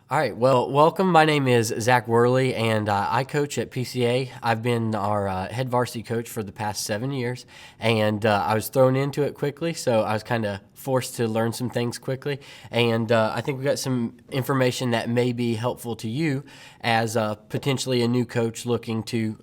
All right. Well, welcome. My name is Zach Worley, and I coach at PCA. I've been our head varsity coach for the past 7 years, and I was thrown into it quickly, so I was kind of forced to learn some things quickly. And I think we got some information that may be helpful to you as potentially a new coach looking to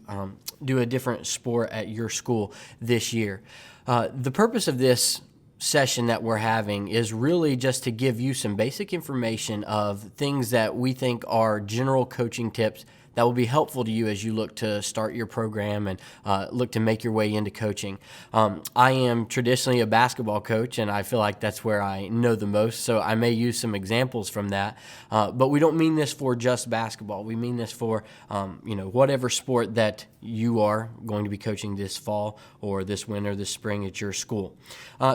do a different sport at your school this year. The purpose of this session that we're having is really just to give you some basic information of things that we think are general coaching tips that will be helpful to you as you look to start your program and look to make your way into coaching. I am traditionally a basketball coach, and I feel like that's where I know the most, so I may use some examples from that. But we don't mean this for just basketball. We mean this for whatever sport that you are going to be coaching this fall or this winter, this spring at your school.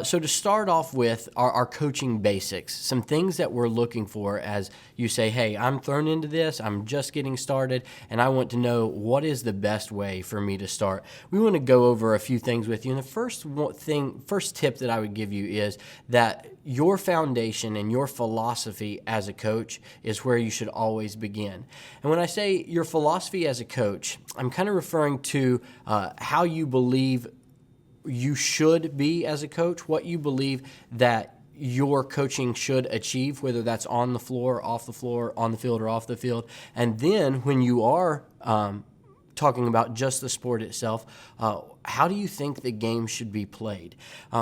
So to start off with our coaching basics, some things that we're looking for as you say, hey, I'm thrown into this, I'm just getting started, and I want to know what is the best way for me to start. We want to go over a few things with you. And the first tip that I would give you is that your foundation and your philosophy as a coach is where you should always begin. And when I say your philosophy as a coach, I'm kind of referring to how you believe you should be as a coach, what you believe that your coaching should achieve, whether that's on the floor, off the floor, on the field, or off the field. And then when you are talking about just the sport itself, how do you think the game should be played?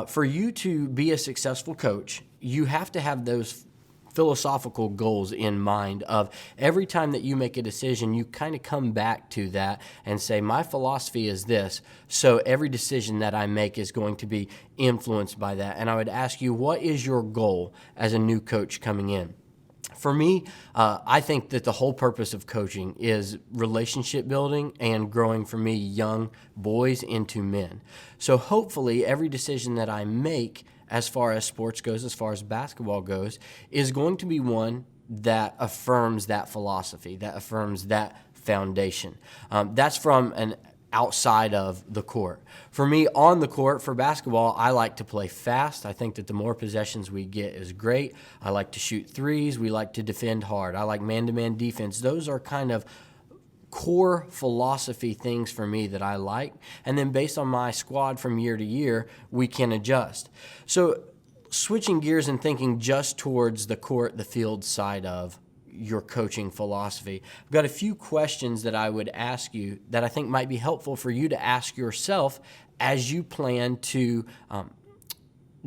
For you to be a successful coach, you have to have those philosophical goals in mind of every time that you make a decision, you kind of come back to that and say, my philosophy is this, so every decision that I make is going to be influenced by that. And I would ask you, what is your goal as a new coach coming in? For me, I think that the whole purpose of coaching is relationship building and growing, for me, young boys into men. So hopefully every decision that I make as far as sports goes, as far as basketball goes, is going to be one that affirms that philosophy, that affirms that foundation. That's from an outside of the court. For me, on the court, for basketball, I like to play fast. I think that the more possessions we get is great. I like to shoot threes. We like to defend hard. I like man-to-man defense. Those are kind of core philosophy things for me that I like. And then based on my squad from year to year, we can adjust. So switching gears and thinking just towards the court, the field side of your coaching philosophy, I've got a few questions that I would ask you that I think might be helpful for you to ask yourself as you plan to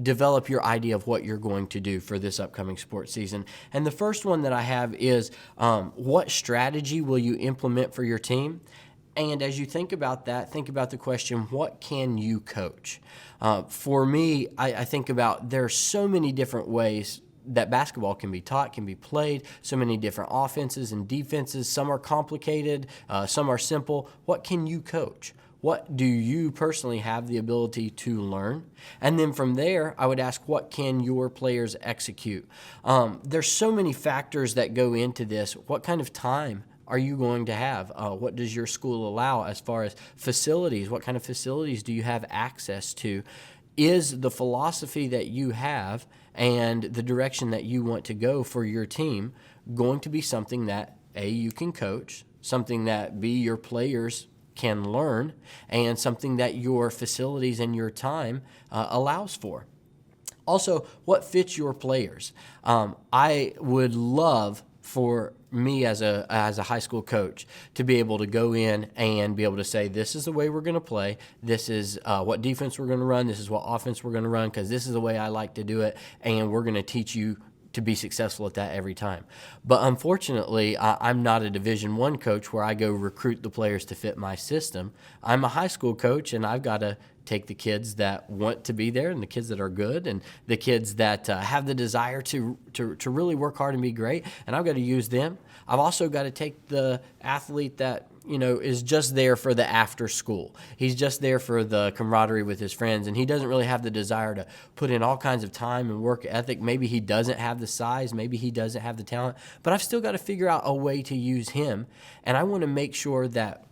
develop your idea of what you're going to do for this upcoming sports season. And the first one that I have is what strategy will you implement for your team? And as you think about that, think about the question, what can you coach? For me, I think about there are so many different ways that basketball can be taught, can be played, so many different offenses and defenses. Some are complicated, some are simple. What can you coach? What do you personally have the ability to learn? And then from there, I would ask, what can your players execute? There's so many factors that go into this. What kind of time are you going to have? What does your school allow as far as facilities? What kind of facilities do you have access to? Is the philosophy that you have and the direction that you want to go for your team going to be something that, A, you can coach, something that, B, your players can learn, and something that your facilities and your time allows for? Also, what fits your players? I would love for me as a high school coach to be able to go in and be able to say, this is the way we're going to play, this is what defense we're going to run, this is what offense we're going to run, because this is the way I like to do it, and we're going to teach you to be successful at that every time. But unfortunately, I'm not a Division I coach where I go recruit the players to fit my system. I'm a high school coach, and I've got to take the kids that want to be there and the kids that are good and the kids that have the desire to really work hard and be great, and I've got to use them. I've also got to take the athlete that is just there for the after school. He's just there for the camaraderie with his friends, and he doesn't really have the desire to put in all kinds of time and work ethic. Maybe he doesn't have the size, maybe he doesn't have the talent, but I've still got to figure out a way to use him, and I want to make sure that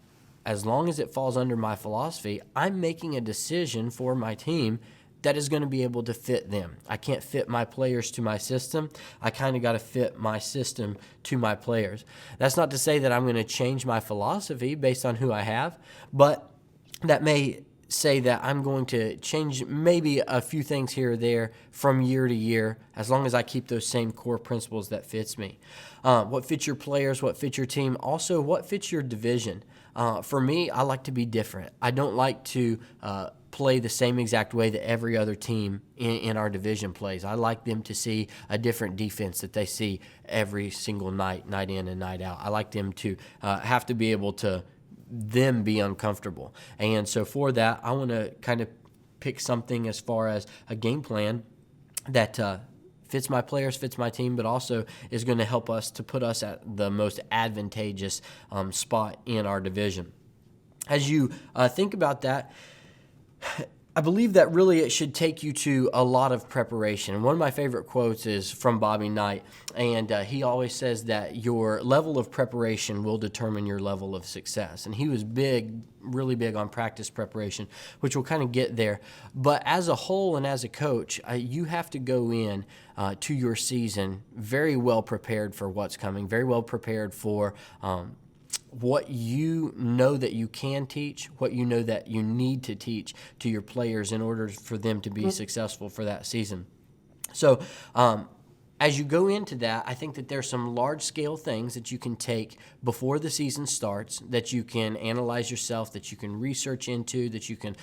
as long as it falls under my philosophy, I'm making a decision for my team that is going to be able to fit them. I can't fit my players to my system. I kind of got to fit my system to my players. That's not to say that I'm going to change my philosophy based on who I have, but that may say that I'm going to change maybe a few things here or there from year to year, as long as I keep those same core principles that fits me. What fits your players, what fits your team, also what fits your division. For me, I like to be different. I don't like to play the same exact way that every other team in our division plays. I like them to see a different defense that they see every single night, night in and night out. I like them to have to be able to them be uncomfortable. And so for that, I want to kind of pick something as far as a game plan that fits my players, fits my team, but also is going to help us to put us at the most advantageous spot in our division. As you think about that, I believe that really it should take you to a lot of preparation. And one of my favorite quotes is from Bobby Knight, and he always says that your level of preparation will determine your level of success. And he was really big on practice preparation, which we'll kind of get there. But as a whole and as a coach, you have to go in to your season very well prepared for what's coming, very well prepared for what you know that you can teach, what you know that you need to teach to your players in order for them to be successful for that season. So as you go into that, I think that there's some large-scale things that you can take before the season starts, that you can analyze yourself, that you can research into, that you can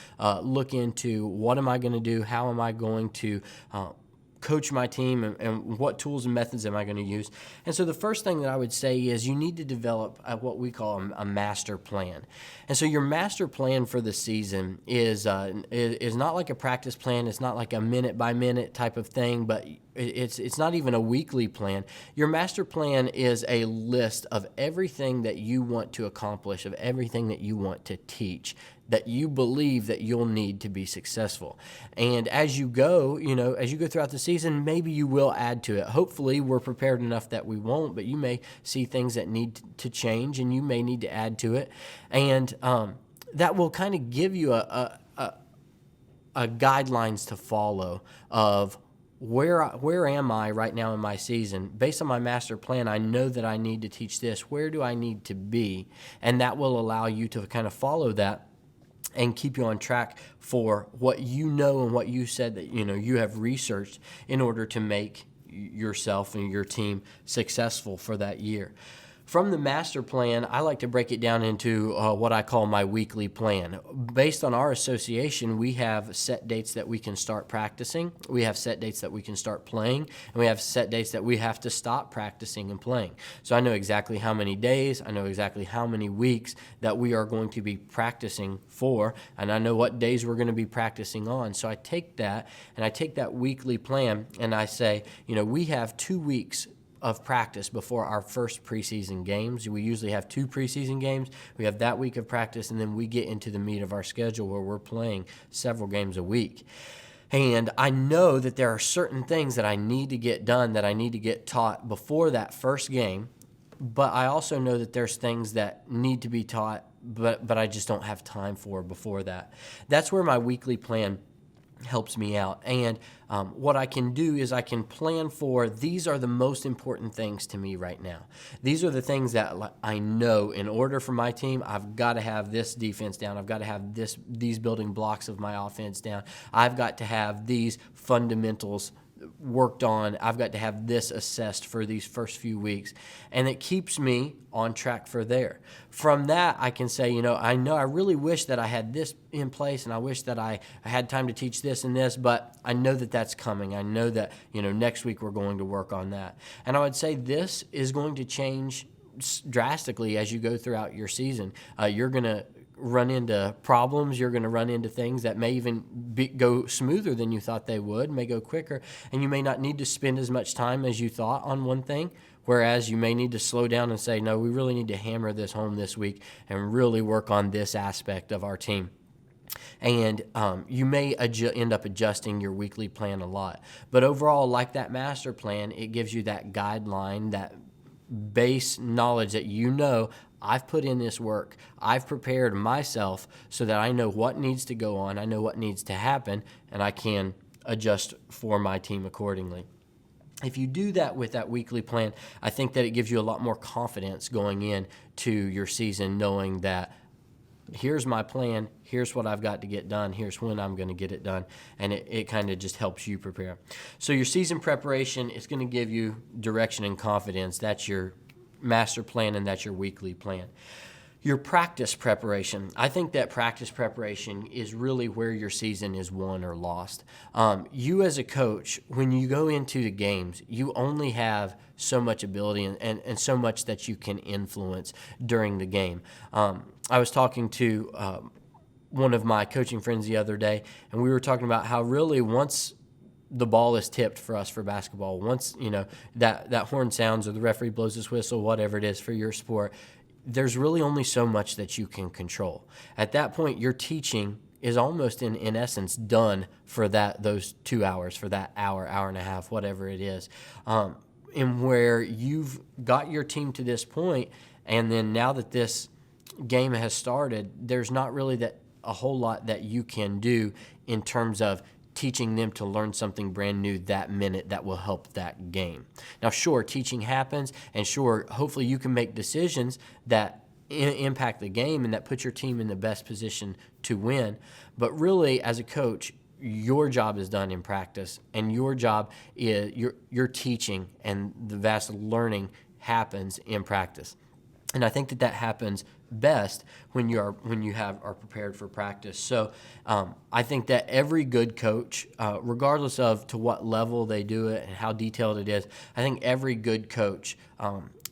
look into. What am I going to do? How am I going to coach my team, and what tools and methods am I going to use? And so the first thing that I would say is you need to develop what we call a master plan. And so your master plan for the season is not like a practice plan. It's not like a minute by minute type of thing, but it's not even a weekly plan. Your master plan is a list of everything that you want to accomplish, of everything that you want to teach, that you believe that you'll need to be successful. And as you go throughout the season, maybe you will add to it. Hopefully we're prepared enough that we won't, but you may see things that need to change and you may need to add to it. And that will kind of give you a guidelines to follow of where am I right now in my season? Based on my master plan, I know that I need to teach this. Where do I need to be? And that will allow you to kind of follow that and keep you on track for what you know and what you said that you have researched in order to make yourself and your team successful for that year. From the master plan, I like to break it down into what I call my weekly plan. Based on our association, we have set dates that we can start practicing, we have set dates that we can start playing, and we have set dates that we have to stop practicing and playing. So I know exactly how many days, I know exactly how many weeks that we are going to be practicing for, and I know what days we're going to be practicing on. So I take that, and I take that weekly plan, and I say, we have 2 weeks of practice before our first preseason games. We usually have 2 preseason games. We have that week of practice, and then we get into the meat of our schedule where we're playing several games a week. And I know that there are certain things that I need to get done, that I need to get taught before that first game, but I also know that there's things that need to be taught, but I just don't have time for before that. That's where my weekly plan helps me out. And what I can do is I can plan for, these are the most important things to me right now. These are the things that I know in order for my team, I've got to have this defense down. I've got to have these building blocks of my offense down. I've got to have these fundamentals worked on. I've got to have this assessed for these first few weeks. And it keeps me on track for there. From that, I can say, I really wish that I had this in place, and I wish that I had time to teach this and this, but I know that that's coming. I know that, next week we're going to work on that. And I would say this is going to change drastically as you go throughout your season. You're going to run into problems. You're going to run into things that may even go smoother than you thought they would, may go quicker, and you may not need to spend as much time as you thought on one thing, whereas you may need to slow down and say, no, we really need to hammer this home this week and really work on this aspect of our team. And you may end up adjusting your weekly plan a lot. But overall, like that master plan, it gives you that guideline, that base knowledge that I've put in this work. I've prepared myself so that I know what needs to go on. I know what needs to happen, and I can adjust for my team accordingly. If you do that with that weekly plan, I think that it gives you a lot more confidence going in to your season, knowing that here's my plan, here's what I've got to get done, here's when I'm going to get it done, and it kind of just helps you prepare. So your season preparation is going to give you direction and confidence. That's your master plan, and that's your weekly plan. Your practice preparation. I think that practice preparation is really where your season is won or lost. You as a coach, when you go into the games, you only have so much ability and so much that you can influence during the game. I was talking to one of my coaching friends the other day, and we were talking about how really once the ball is tipped for us for basketball, once that horn sounds or the referee blows his whistle, whatever it is for your sport, there's really only so much that you can control. At that point, your teaching is almost in essence done for those 2 hours, for that hour and a half, whatever it is. And where you've got your team to this point, and then now that this game has started, there's not really a whole lot that you can do in terms of teaching them to learn something brand new that minute that will help that game. Now, sure, teaching happens, and sure, hopefully you can make decisions that impact the game and that put your team in the best position to win. But really, as a coach, your job is done in practice, and your job is your teaching and the vast learning happens in practice. And I think that happens best when you are prepared for practice. So I think that every good coach, regardless of to what level they do it and how detailed it is, I think every good coach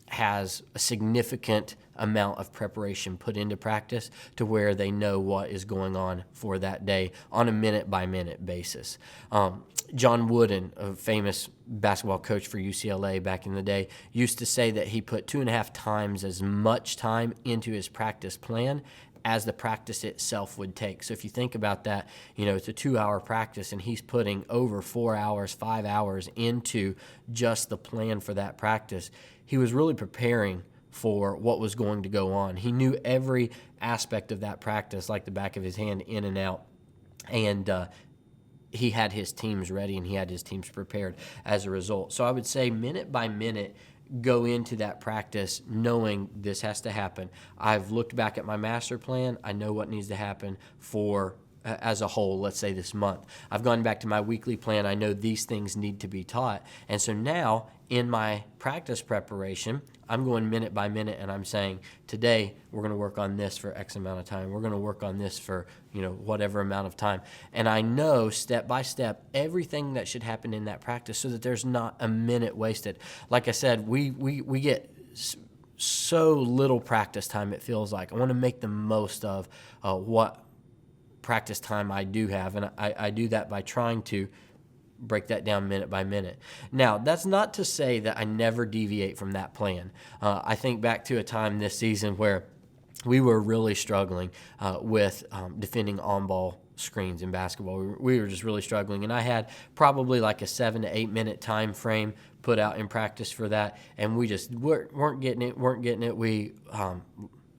has a significant amount of preparation put into practice to where they know what is going on for that day on a minute-by-minute basis. John Wooden, a famous basketball coach for UCLA back in the day, used to say that he put 2.5 times as much time into his practice plan as the practice itself would take. So if you think about that, it's a 2-hour practice, and he's putting over 4 hours, 5 hours into just the plan for that practice. He was really preparing for what was going to go on. He knew every aspect of that practice like the back of his hand, in and out, and he had his teams ready and he had his teams prepared as a result. So I would say minute by minute, go into that practice knowing this has to happen. I've looked back at my master plan. I know what needs to happen for as a whole, let's say this month. I've gone back to my weekly plan. I know these things need to be taught. And so now in my practice preparation, I'm going minute by minute, and I'm saying, today we're going to work on this for X amount of time. We're going to work on this for, whatever amount of time. And I know step by step everything that should happen in that practice so that there's not a minute wasted. Like I said, we get so little practice time, it feels like. I want to make the most of what practice time I do have, and I do that by trying to break that down minute by minute. Now, that's not to say that I never deviate from that plan. I think back to a time this season where we were really struggling with defending on-ball screens in basketball. We were just really struggling, and I had probably like a 7 to 8 minute time frame put out in practice for that, and we just weren't getting it. We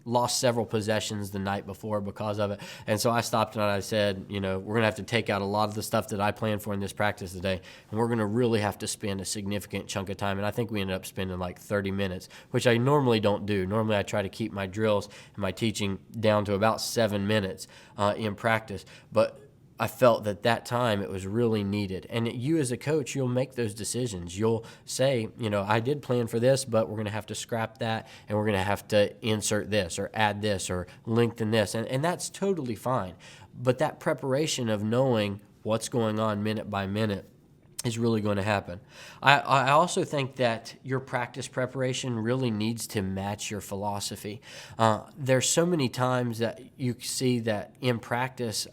lost several possessions the night before because of it. And so I stopped and I said, we're going to have to take out a lot of the stuff that I planned for in this practice today, and we're going to really have to spend a significant chunk of time. And I think we ended up spending like 30 minutes, which I normally don't do. Normally I try to keep my drills and my teaching down to about 7 minutes in practice. But I felt that time it was really needed. And you as a coach, you'll make those decisions. You'll say, I did plan for this, but we're going to have to scrap that, and we're going to have to insert this or add this or lengthen this. And that's totally fine. But that preparation of knowing what's going on minute by minute is really going to happen. I also think that your practice preparation really needs to match your philosophy. There's so many times that you see that in practice,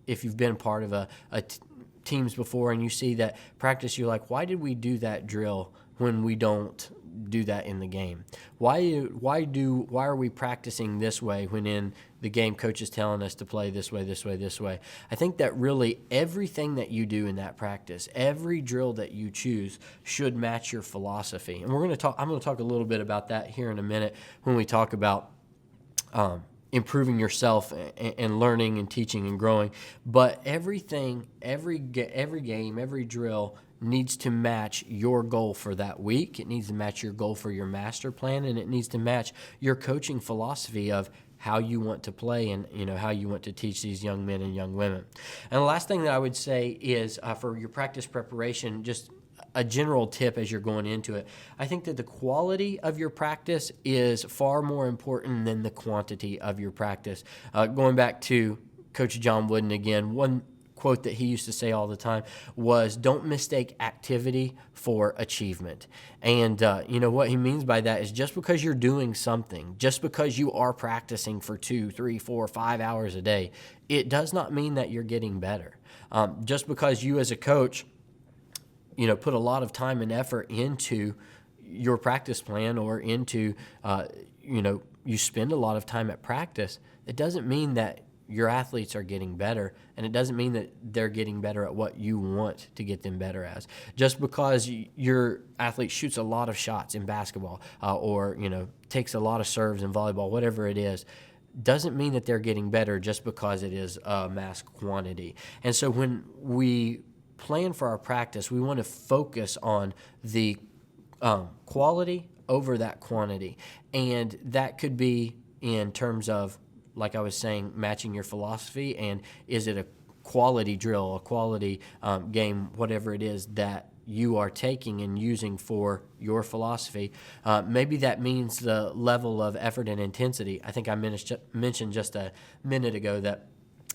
if you've been part of teams before and you see that practice, you're like, why did we do that drill when we don't do that in the game? Why are we practicing this way when in the game coach is telling us to play this way? I think that really everything that you do in that practice, every drill that you choose should match your philosophy. And I'm going to talk a little bit about that here in a minute when we talk about improving yourself and learning and teaching and growing. But everything, every game, every drill needs to match your goal for that week. It needs to match your goal for your master plan, and it needs to match your coaching philosophy of how you want to play and how you want to teach these young men and young women. And the last thing that I would say is for your practice preparation, just a general tip as you're going into it. I think that the quality of your practice is far more important than the quantity of your practice. Going back to Coach John Wooden again, one quote that he used to say all the time was, don't mistake activity for achievement. And what he means by that is just because you're doing something, just because you are practicing for 2, 3, 4, 5 hours a day, it does not mean that you're getting better. Just because you as a coach put a lot of time and effort into your practice plan or into, you spend a lot of time at practice, it doesn't mean that your athletes are getting better, and it doesn't mean that they're getting better at what you want to get them better as. Just because your athlete shoots a lot of shots in basketball or takes a lot of serves in volleyball, whatever it is, doesn't mean that they're getting better just because it is a mass quantity. And so when we plan for our practice, we want to focus on the quality over that quantity. And that could be in terms of, like I was saying, matching your philosophy, and is it a quality drill, a quality game, whatever it is that you are taking and using for your philosophy. Maybe that means the level of effort and intensity. I think I mentioned just a minute ago that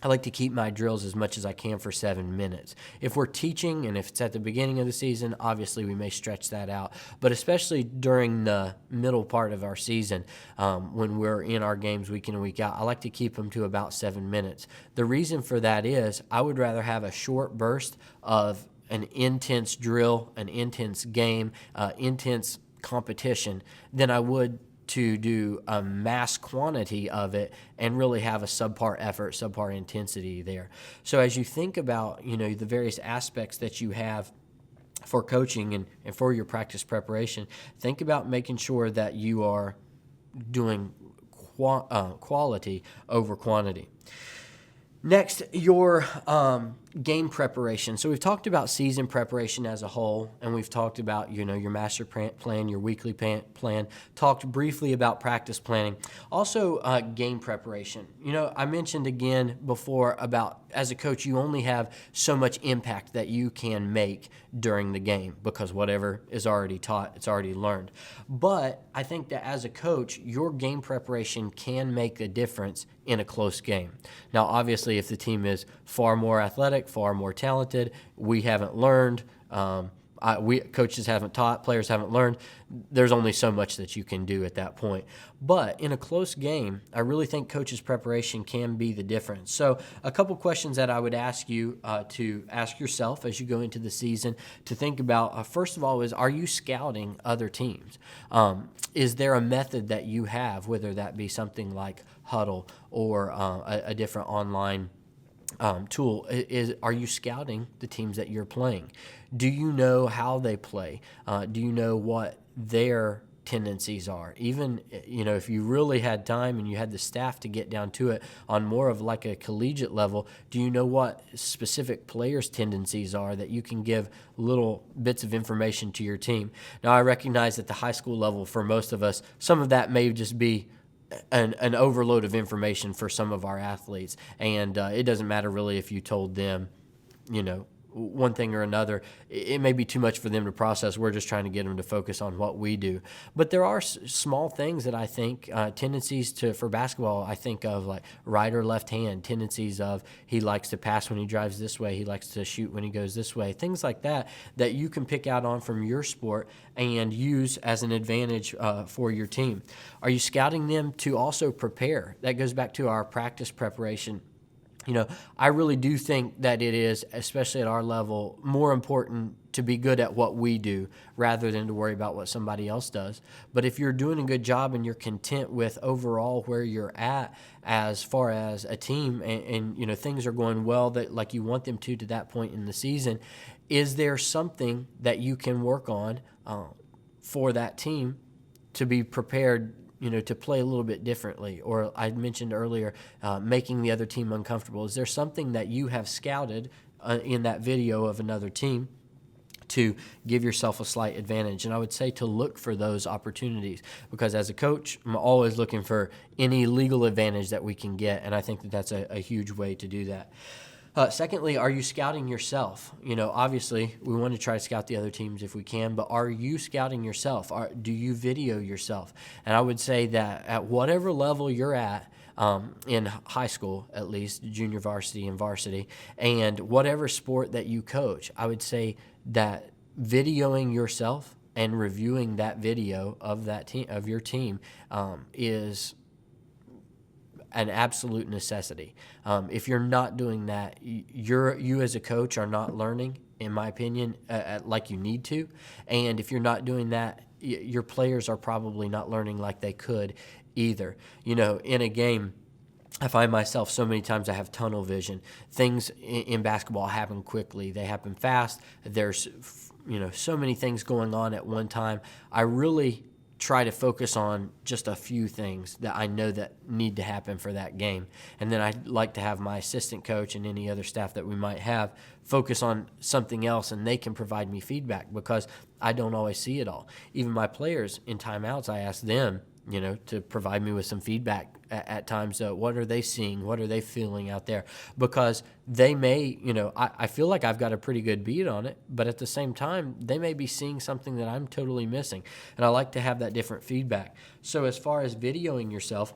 I like to keep my drills as much as I can for 7 minutes. If we're teaching and if it's at the beginning of the season, obviously we may stretch that out. But especially during the middle part of our season, when we're in our games week in and week out, I like to keep them to about 7 minutes. The reason for that is I would rather have a short burst of an intense drill, an intense game, intense competition than I would to do a mass quantity of it and really have a subpar effort, subpar intensity there. So as you think about, the various aspects that you have for coaching and for your practice preparation, think about making sure that you are doing quality over quantity. Next, your game preparation. So we've talked about season preparation as a whole, and we've talked about, your master plan, your weekly plan, talked briefly about practice planning. Also, game preparation. I mentioned again before about, as a coach, you only have so much impact that you can make during the game because whatever is already taught, it's already learned. But I think that as a coach, your game preparation can make a difference in a close game. Now, obviously, if the team is far more athletic, far more talented, we haven't learned, coaches haven't taught, players haven't learned, there's only so much that you can do at that point. But in a close game, I really think coaches' preparation can be the difference. So a couple questions that I would ask you to ask yourself as you go into the season to think about, first of all, is, are you scouting other teams? Is there a method that you have, whether that be something like Huddle or a different online tool? Are you scouting the teams that you're playing? Do you know how they play? Do you know what their tendencies are? Even, if you really had time and you had the staff to get down to it on more of like a collegiate level, do you know what specific players' tendencies are that you can give little bits of information to your team? Now, I recognize at the high school level, for most of us, some of that may just be an overload of information for some of our athletes, and it doesn't matter really if you told them, one thing or another. It may be too much for them to process. We're just trying to get them to focus on what we do. But there are small things that I think, tendencies for basketball, I think of like right or left hand, tendencies of he likes to pass when he drives this way, he likes to shoot when he goes this way, things like that you can pick out on from your sport and use as an advantage for your team. Are you scouting them to also prepare? That goes back to our practice preparation. I really do think that it is, especially at our level, more important to be good at what we do rather than to worry about what somebody else does. But if you're doing a good job and you're content with overall where you're at as far as a team and things are going well that like you want them to that point in the season, is there something that you can work on for that team to be prepared to play a little bit differently? Or I mentioned earlier, making the other team uncomfortable. Is there something that you have scouted in that video of another team to give yourself a slight advantage? And I would say to look for those opportunities, because as a coach, I'm always looking for any legal advantage that we can get, and I think that that's a huge way to do that. Secondly, are you scouting yourself? Obviously, we want to try to scout the other teams if we can, but are you scouting yourself? Do you video yourself? And I would say that at whatever level you're at, in high school, at least, junior varsity and varsity, and whatever sport that you coach, I would say that videoing yourself and reviewing that video of that team, of your team, is an absolute necessity. If you're not doing that, you as a coach are not learning, in my opinion, like you need to. And if you're not doing that, your players are probably not learning like they could either. In a game, I find myself so many times I have tunnel vision. Things in basketball happen quickly. They happen fast. There's so many things going on at one time. I really try to focus on just a few things that I know that need to happen for that game. And then I like to have my assistant coach and any other staff that we might have focus on something else, and they can provide me feedback because I don't always see it all. Even my players in timeouts, I ask them, to provide me with some feedback at times. What are they seeing? What are they feeling out there? Because they may, I feel like I've got a pretty good beat on it, but at the same time, they may be seeing something that I'm totally missing. And I like to have that different feedback. So as far as videoing yourself,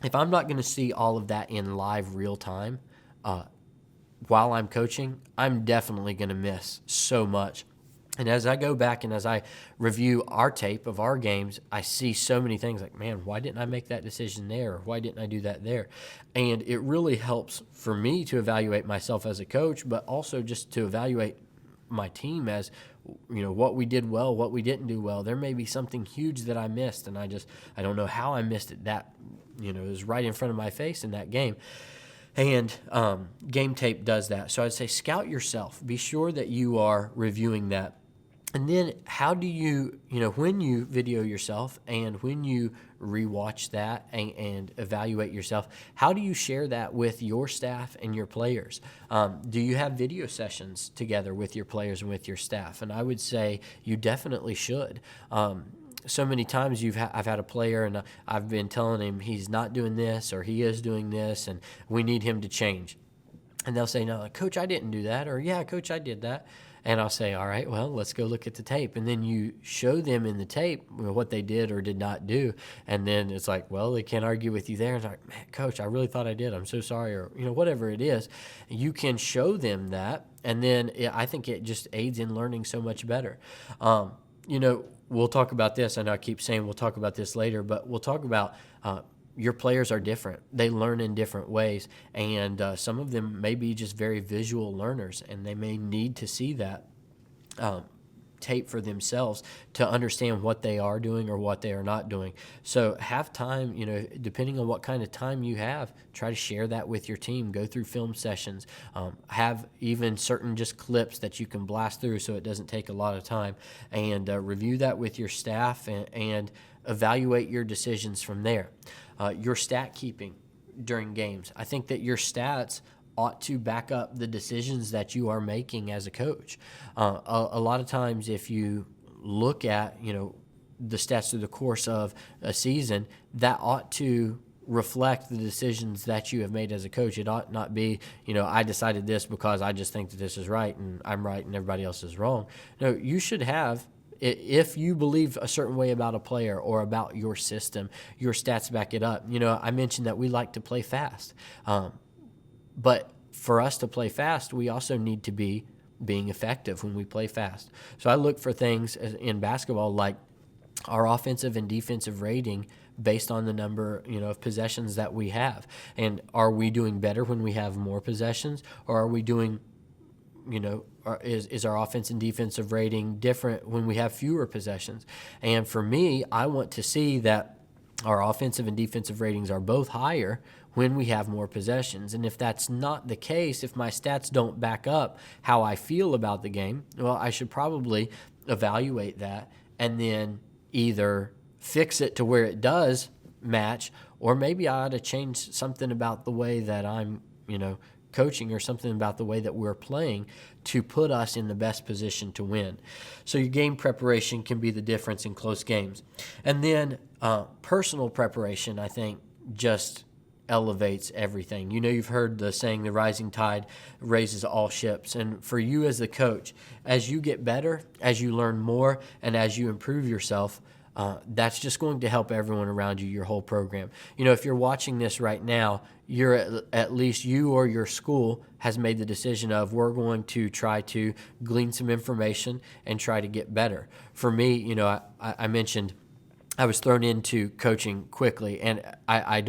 if I'm not going to see all of that in live real time while I'm coaching, I'm definitely going to miss so much. And as I go back and as I review our tape of our games, I see so many things like, man, why didn't I make that decision there? Or why didn't I do that there? And it really helps for me to evaluate myself as a coach, but also just to evaluate my team as, what we did well, what we didn't do well. There may be something huge that I missed, and I don't know how I missed it. That, it was right in front of my face in that game. And game tape does that. So I'd say scout yourself. Be sure that you are reviewing that. And then how do you, when you video yourself and when you rewatch that and evaluate yourself, how do you share that with your staff and your players? Do you have video sessions together with your players and with your staff? And I would say you definitely should. So many times I've had a player and I've been telling him he's not doing this or he is doing this and we need him to change. And they'll say, no, Coach, I didn't do that. Or, yeah, Coach, I did that. And I'll say, all right, well, let's go look at the tape. And then you show them in the tape what they did or did not do. And then it's like, well, they can't argue with you there. It's like, man, Coach, I really thought I did. I'm so sorry. Or, whatever it is. You can show them that. And then I think it just aids in learning so much better. We'll talk about this. I know I keep saying we'll talk about this later, but we'll talk about your players are different. They learn in different ways, and some of them may be just very visual learners, and they may need to see that tape for themselves to understand what they are doing or what they are not doing. So have time, depending on what kind of time you have, try to share that with your team. Go through film sessions. Have even certain just clips that you can blast through so it doesn't take a lot of time, and review that with your staff and evaluate your decisions from there. Your stat keeping during games. I think that your stats ought to back up the decisions that you are making as a coach. A lot of times if you look at, the stats through the course of a season, that ought to reflect the decisions that you have made as a coach. It ought not be, I decided this because I just think that this is right and I'm right and everybody else is wrong. No, you should have, if you believe a certain way about a player or about your system, your stats back it up. I mentioned that we like to play fast. But for us to play fast, we also need to be being effective when we play fast. So I look for things in basketball like our offensive and defensive rating based on the number, of possessions that we have. And are we doing better when we have more possessions, or are we doing, is our offense and defensive rating different when we have fewer possessions? And for me, I want to see that our offensive and defensive ratings are both higher when we have more possessions. And if that's not the case, if my stats don't back up how I feel about the game, well, I should probably evaluate that and then either fix it to where it does match, or maybe I ought to change something about the way that I'm, coaching, or something about the way that we're playing to put us in the best position to win. So your game preparation can be the difference in close games. And then personal preparation, I think, just elevates everything. You've heard the saying, the rising tide raises all ships. And for you as the coach, as you get better, as you learn more, and as you improve yourself, that's just going to help everyone around you, your whole program. If you're watching this right now, you're at least you or your school has made the decision of, we're going to try to glean some information and try to get better. For me, I mentioned I was thrown into coaching quickly, and I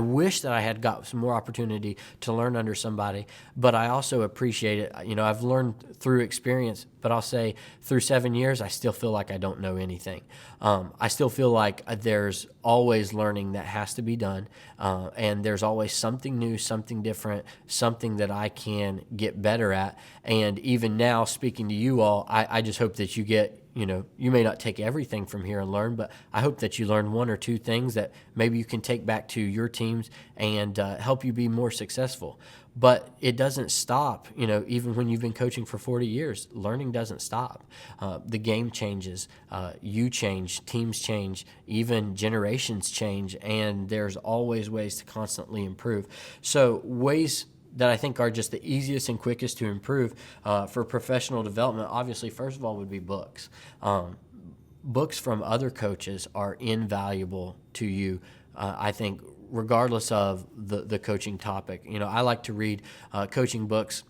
wish that I had got some more opportunity to learn under somebody, but I also appreciate it. I've learned through experience, but I'll say through 7 years, I still feel like I don't know anything. I still feel like there's always learning that has to be done, and there's always something new, something different, something that I can get better at. And even now, speaking to you all, I just hope that you get, you may not take everything from here and learn, but I hope that you learn one or two things that maybe you can take back to your teams and help you be more successful. But it doesn't stop, even when you've been coaching for 40 years, learning doesn't stop. The game changes, you change, teams change, even generations change, and there's always ways to constantly improve. So ways that I think are just the easiest and quickest to improve for professional development, obviously, first of all, would be books. Books from other coaches are invaluable to you, I think, regardless of the coaching topic. I like to read coaching books,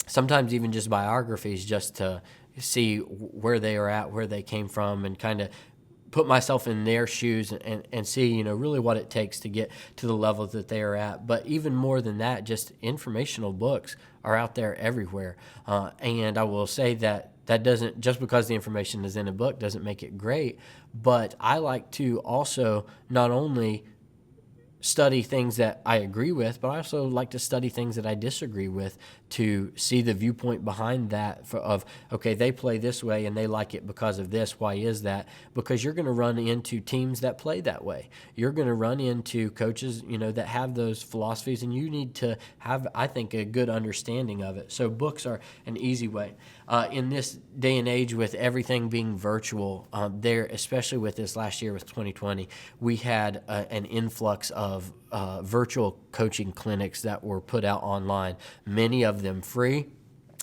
sometimes even just biographies, just to see where they are at, where they came from, and kind of put myself in their shoes and see, really what it takes to get to the level that they are at. But even more than that, just informational books are out there everywhere. And I will say that doesn't, just because the information is in a book doesn't make it great, but I like to also not only study things that I agree with, but I also like to study things that I disagree with to see the viewpoint behind that of, okay, they play this way and they like it because of this. Why is that? Because you're going to run into teams that play that way. You're going to run into coaches, that have those philosophies, and you need to have, I think, a good understanding of it. So books are an easy way. In this day and age, with everything being virtual, especially with this last year with 2020, we had an influx of virtual coaching clinics that were put out online, many of them free.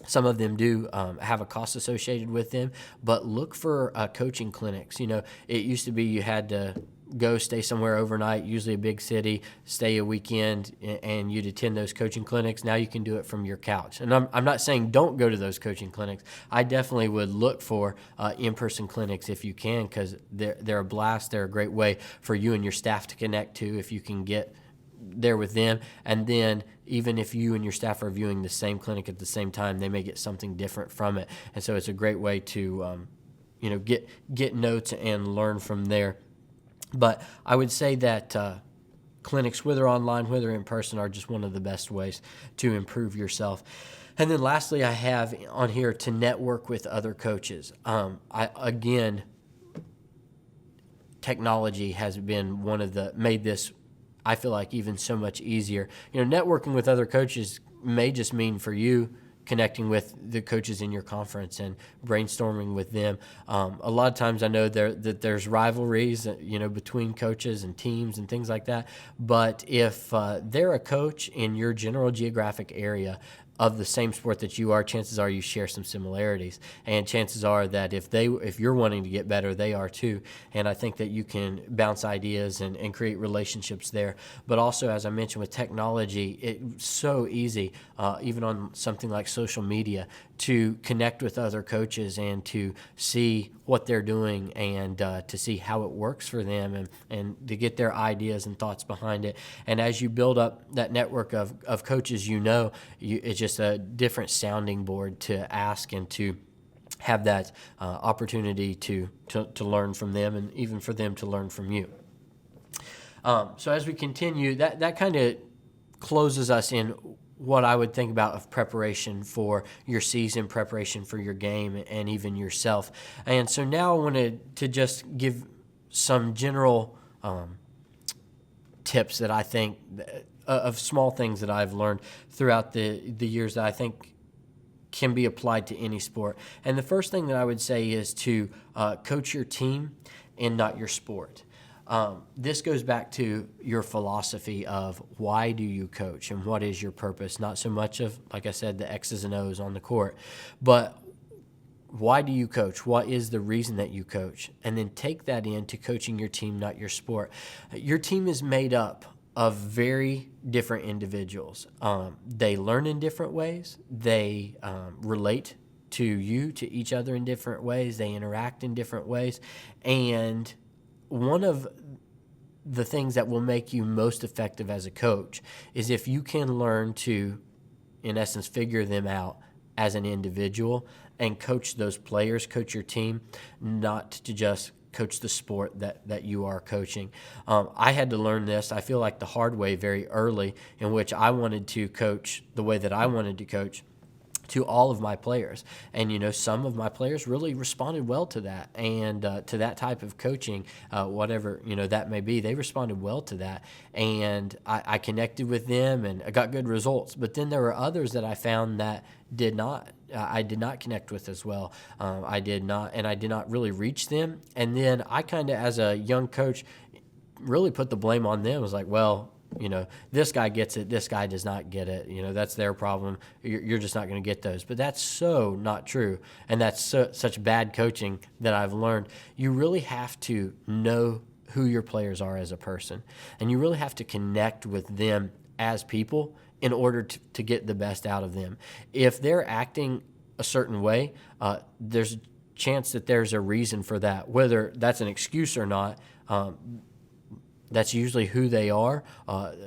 Some of them do have a cost associated with them, but look for coaching clinics. It used to be you had to go stay somewhere overnight, usually a big city, stay a weekend, and you'd attend those coaching clinics. Now you can do it from your couch. And I'm not saying don't go to those coaching clinics. I definitely would look for in-person clinics if you can, because they're a blast. They're a great way for you and your staff to connect to if you can get there with them. And then even if you and your staff are viewing the same clinic at the same time, they may get something different from it. And so it's a great way to get notes and learn from there. But I would say that clinics, whether online, whether in person, are just one of the best ways to improve yourself. And then lastly, I have on here to network with other coaches. Technology has been made this, I feel like, even so much easier. Networking with other coaches may just mean for you connecting with the coaches in your conference and brainstorming with them. A lot of times I know that there's rivalries, between coaches and teams and things like that. But if they're a coach in your general geographic area of the same sport that you are, chances are you share some similarities, and chances are that if you're wanting to get better, they are too. And I think that you can bounce ideas and create relationships there. But also, as I mentioned, with technology, it's so easy, even on something like social media, to connect with other coaches and to see what they're doing and to see how it works for them and to get their ideas and thoughts behind it. And as you build up that network of coaches, it's just a different sounding board to ask and to have that opportunity to learn from them, and even for them to learn from you. So as we continue, that kind of closes us in what I would think about of preparation for your season, preparation for your game, and even yourself. And so now I wanted to just give some general tips that I think of small things that I've learned throughout the years that I think can be applied to any sport. And the first thing that I would say is to coach your team and not your sport. This goes back to your philosophy of why do you coach and what is your purpose, not so much of, like I said, the X's and O's on the court, but why do you coach? What is the reason that you coach? And then take that into coaching your team, not your sport. Your team is made up of very different individuals. They learn in different ways. They relate to you, to each other in different ways. They interact in different ways. And one of the things that will make you most effective as a coach is if you can learn to, in essence, figure them out as an individual and coach those players, coach your team, not to just coach the sport that you are coaching. I had to learn this, I feel like the hard way very early, in which I wanted to coach the way that I wanted to coach to all of my players. And, some of my players really responded well to that and to that type of coaching, whatever, that may be. They responded well to that. And I connected with them and I got good results. But then there were others that I found that did not. I did not connect with as well. I did not really reach them. And then I kind of, as a young coach, really put the blame on them. I was like, well, this guy gets it, this guy does not get it. That's their problem. You're just not going to get those. But that's so not true. And that's such bad coaching that I've learned. You really have to know who your players are as a person. And you really have to connect with them as people in order to get the best out of them. If they're acting a certain way, there's a chance that there's a reason for that. Whether that's an excuse or not, that's usually who they are.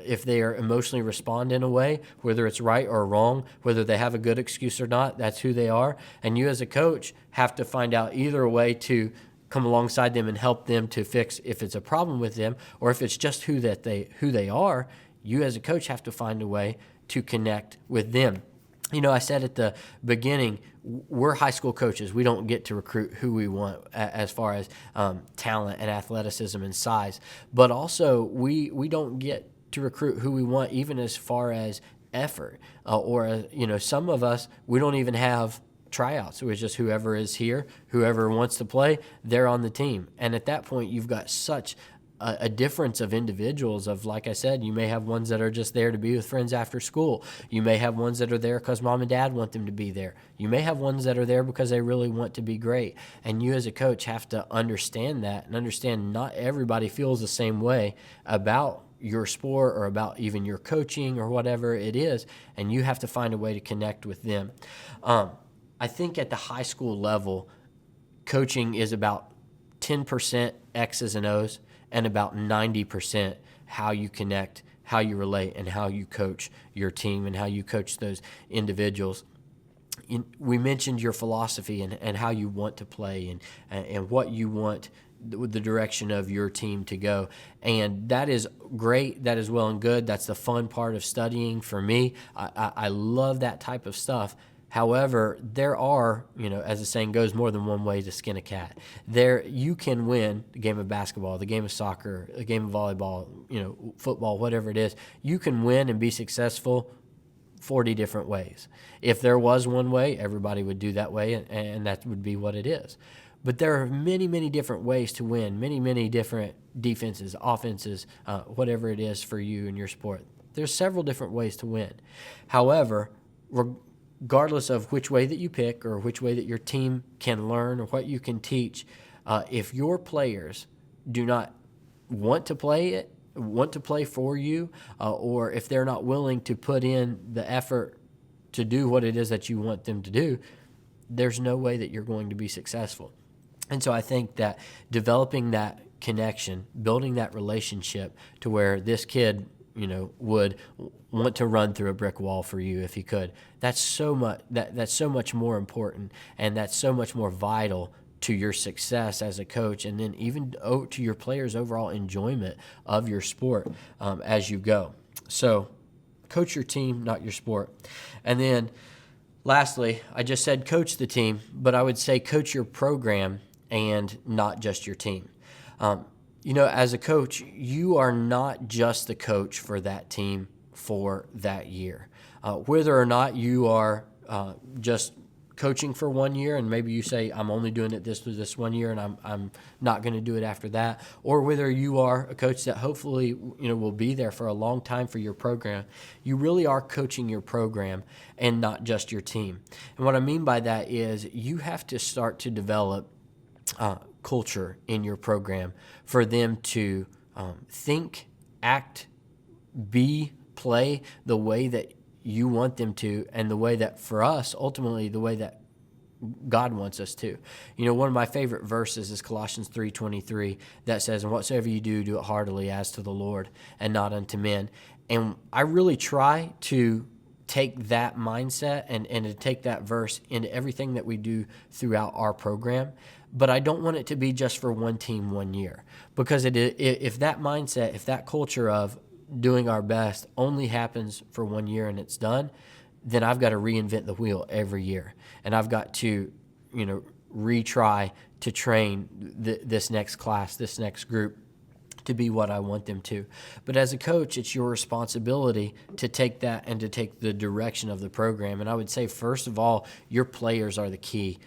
If they are emotionally respond in a way, whether it's right or wrong, whether they have a good excuse or not, that's who they are. And you as a coach have to find out either a way to come alongside them and help them to fix if it's a problem with them, or if it's just who they are. You as a coach have to find a way to connect with them. I said at the beginning, we're high school coaches. We don't get to recruit who we want as far as talent and athleticism and size. But also, we don't get to recruit who we want even as far as effort. Some of us, we don't even have tryouts. It was just whoever is here, whoever wants to play, they're on the team. And at that point, you've got such a difference of individuals of, like I said, you may have ones that are just there to be with friends after school. You may have ones that are there because mom and dad want them to be there. You may have ones that are there because they really want to be great. And you as a coach have to understand that and understand not everybody feels the same way about your sport or about even your coaching or whatever it is. And you have to find a way to connect with them. I think at the high school level, coaching is about 10% X's and O's, and about 90% how you connect, how you relate, and how you coach your team and how you coach those individuals. We mentioned your philosophy and how you want to play and what you want the direction of your team to go. And that is great. That is well and good. That's the fun part of studying for me. I love that type of stuff. However, there are, as the saying goes, more than one way to skin a cat. You can win the game of basketball, the game of soccer, the game of volleyball, football, whatever it is. You can win and be successful 40 different ways. If there was one way, everybody would do that way, and that would be what it is. But there are many, many different ways to win, many, many different defenses, offenses, whatever it is for you in your sport. There's several different ways to win. However, regardless of which way that you pick or which way that your team can learn or what you can teach, if your players do not want to play for you, or if they're not willing to put in the effort to do what it is that you want them to do, there's no way that you're going to be successful. And so I think that developing that connection, building that relationship to where this kid would want to run through a brick wall for you if he could. That's so much more important, and that's so much more vital to your success as a coach, and then even to your players' overall enjoyment of your sport as you go. So coach your team, not your sport. And then lastly, I just said coach the team, but I would say coach your program and not just your team. As a coach, you are not just the coach for that team for that year. Whether or not you are just coaching for 1 year, and maybe you say, I'm only doing it this 1 year, and I'm not going to do it after that, or whether you are a coach that hopefully will be there for a long time for your program, you really are coaching your program and not just your team. And what I mean by that is you have to start to develop culture in your program for them to think, act, play the way that you want them to, and the way that, for us, ultimately the way that God wants us to. One of my favorite verses is Colossians 3:23 that says, "And whatsoever you do, do it heartily as to the Lord and not unto men." And I really try to take that mindset and to take that verse into everything that we do throughout our program. But I don't want it to be just for one team 1 year, because if that mindset, if that culture of doing our best only happens for 1 year and it's done, then I've got to reinvent the wheel every year. And I've got to, retry to train this next class, this next group to be what I want them to. But as a coach, it's your responsibility to take that and to take the direction of the program. And I would say, first of all, your players are the key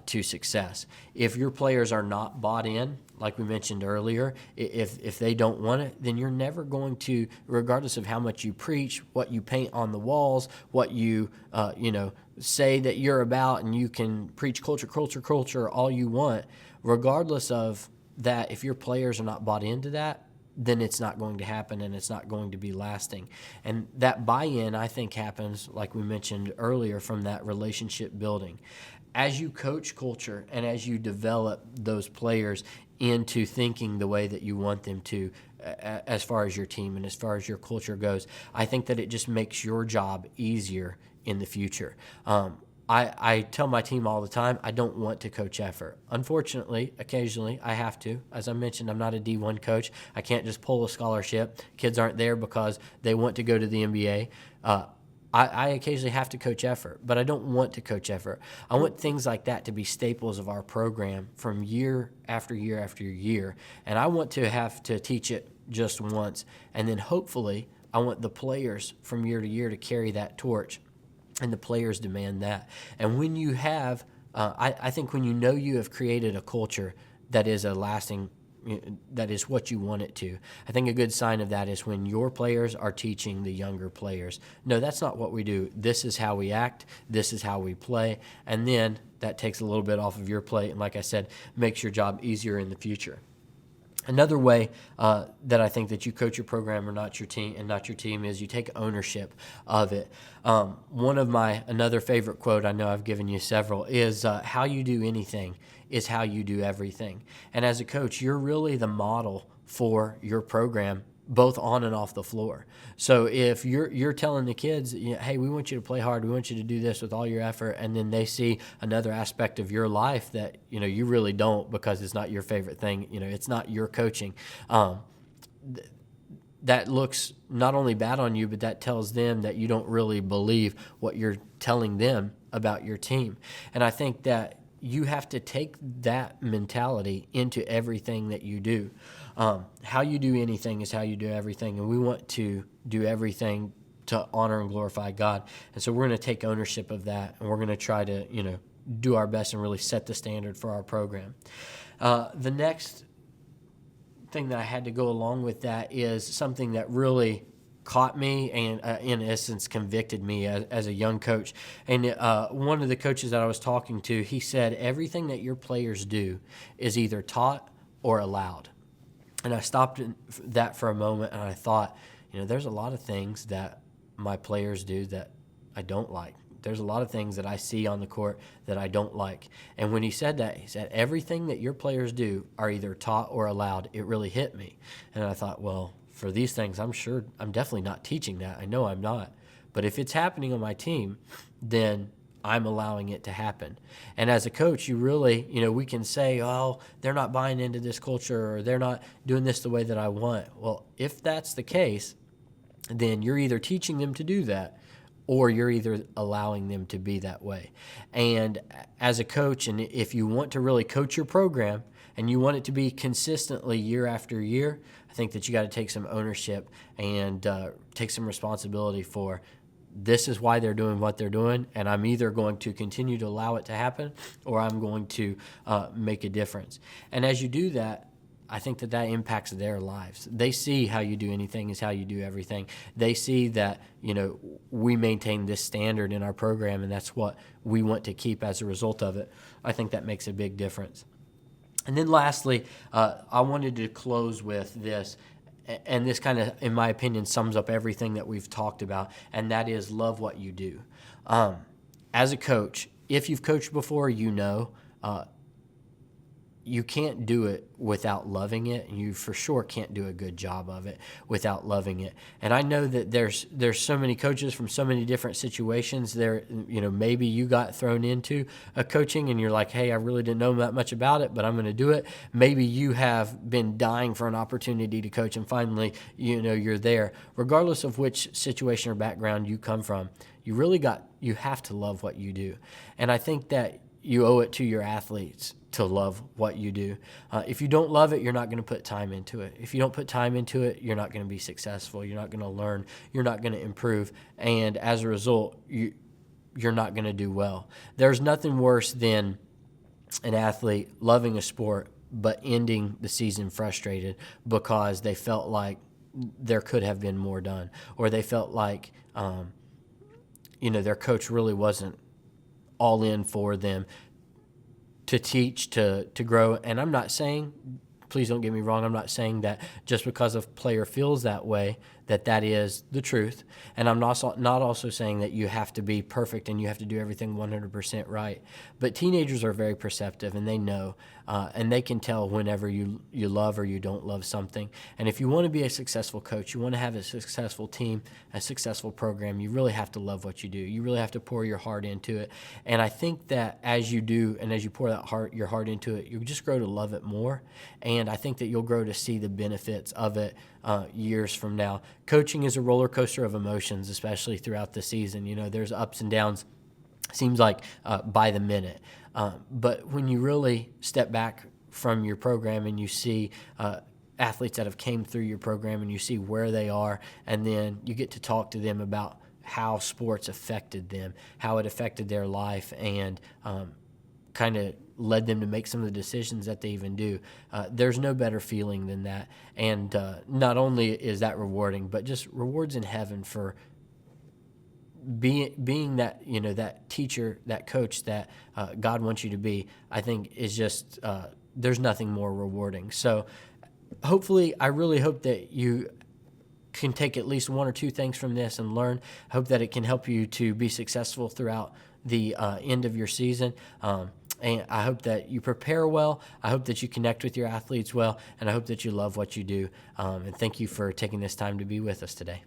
to success. If your players are not bought in, like we mentioned earlier, if they don't want it, then you're never going to, regardless of how much you preach, what you paint on the walls, what you say that you're about, and you can preach culture all you want, regardless of that, if your players are not bought into that, then it's not going to happen, and it's not going to be lasting. And that buy-in, I think, happens, like we mentioned earlier, from that relationship building. As you coach culture and as you develop those players into thinking the way that you want them to, as far as your team and as far as your culture goes, I think that it just makes your job easier in the future. I tell my team all the time, I don't want to coach effort. Unfortunately, occasionally I have to. As I mentioned, I'm not a D1 coach. I can't just pull a scholarship. Kids aren't there because they want to go to the NBA. I occasionally have to coach effort, but I don't want to coach effort. I want things like that to be staples of our program from year after year after year, and I want to have to teach it just once, and then hopefully I want the players from year to year to carry that torch, and the players demand that. And when you have, I think when you have created a culture that is a lasting, that is what you want it to. I think a good sign of that is when your players are teaching the younger players, no, that's not what we do. This is how we act. This is how we play. And then that takes a little bit off of your plate. And like I said, makes your job easier in the future. Another way that I think that you coach your program or not your team is you take ownership of it. One of my another favorite quote, I know I've given you several, is how you do anything is how you do everything. And as a coach, you're really the model for your program, both on and off the floor. So if you're telling the kids, hey, we want you to play hard, we want you to do this with all your effort, and then they see another aspect of your life that you really don't because it's not your favorite thing, it's not your coaching, that looks not only bad on you, but that tells them that you don't really believe what you're telling them about your team. And I think that you have to take that mentality into everything that you do. How you do anything is how you do everything, and we want to do everything to honor and glorify God. And so we're going to take ownership of that, and we're going to try to, do our best and really set the standard for our program. The next thing that I had to go along with that is something that really caught me and, in essence, convicted me as a young coach. And one of the coaches that I was talking to, he said, everything that your players do is either taught or allowed. And I stopped that for a moment, and I thought, there's a lot of things that my players do that I don't like. There's a lot of things that I see on the court that I don't like. And when he said that, he said, everything that your players do are either taught or allowed. It really hit me. And I thought, well, for these things, I'm definitely not teaching that. I know I'm not. But if it's happening on my team, then I'm allowing it to happen. And as a coach, you really, we can say, oh, they're not buying into this culture, or they're not doing this the way that I want. Well, if that's the case, then you're either teaching them to do that, or you're either allowing them to be that way. And as a coach, and if you want to really coach your program and you want it to be consistently year after year, I think that you got to take some ownership and take some responsibility for this is why they're doing what they're doing, and I'm either going to continue to allow it to happen or I'm going to make a difference. And as you do that, I think that impacts their lives. They see how you do anything is how you do everything. They see that, we maintain this standard in our program, and that's what we want to keep as a result of it. I think that makes a big difference. And then lastly, I wanted to close with this, and this kind of, in my opinion, sums up everything that we've talked about, and that is love what you do. As a coach, if you've coached before, you can't do it without loving it, and you for sure can't do a good job of it without loving it. And I know that there's so many coaches from so many different situations. There, maybe you got thrown into a coaching and you're like, hey, I really didn't know that much about it, but I'm going to do it. Maybe you have been dying for an opportunity to coach, and finally, you're there. Regardless of which situation or background you come from, you have to love what you do. And I think that you owe it to your athletes to love what you do. If you don't love it, you're not going to put time into it. If you don't put time into it, you're not going to be successful. You're not going to learn. You're not going to improve. And as a result, you're not going to do well. There's nothing worse than an athlete loving a sport but ending the season frustrated because they felt like there could have been more done, or they felt like their coach really wasn't all in for them to teach, to grow. And I'm not saying, please don't get me wrong, I'm not saying that just because a player feels that way, that is the truth. And I'm not also saying that you have to be perfect and you have to do everything 100% right. But teenagers are very perceptive, and they know, and they can tell whenever you love or you don't love something. And if you want to be a successful coach, you want to have a successful team, a successful program, you really have to love what you do. You really have to pour your heart into it. And I think that as you do, and as you pour your heart into it, you just grow to love it more. And I think that you'll grow to see the benefits of it years from now. Coaching is a roller coaster of emotions, especially throughout the season. There's ups and downs, seems like by the minute. But when you really step back from your program and you see athletes that have came through your program and you see where they are, and then you get to talk to them about how sports affected them, how it affected their life, and kind of led them to make some of the decisions that they even do. There's no better feeling than that. And not only is that rewarding, but just rewards in heaven for being that, that teacher, that coach that God wants you to be, I think is just, there's nothing more rewarding. So hopefully, I really hope that you can take at least one or two things from this and learn. I hope that it can help you to be successful throughout the end of your season. And I hope that you prepare well. I hope that you connect with your athletes well. And I hope that you love what you do. And thank you for taking this time to be with us today.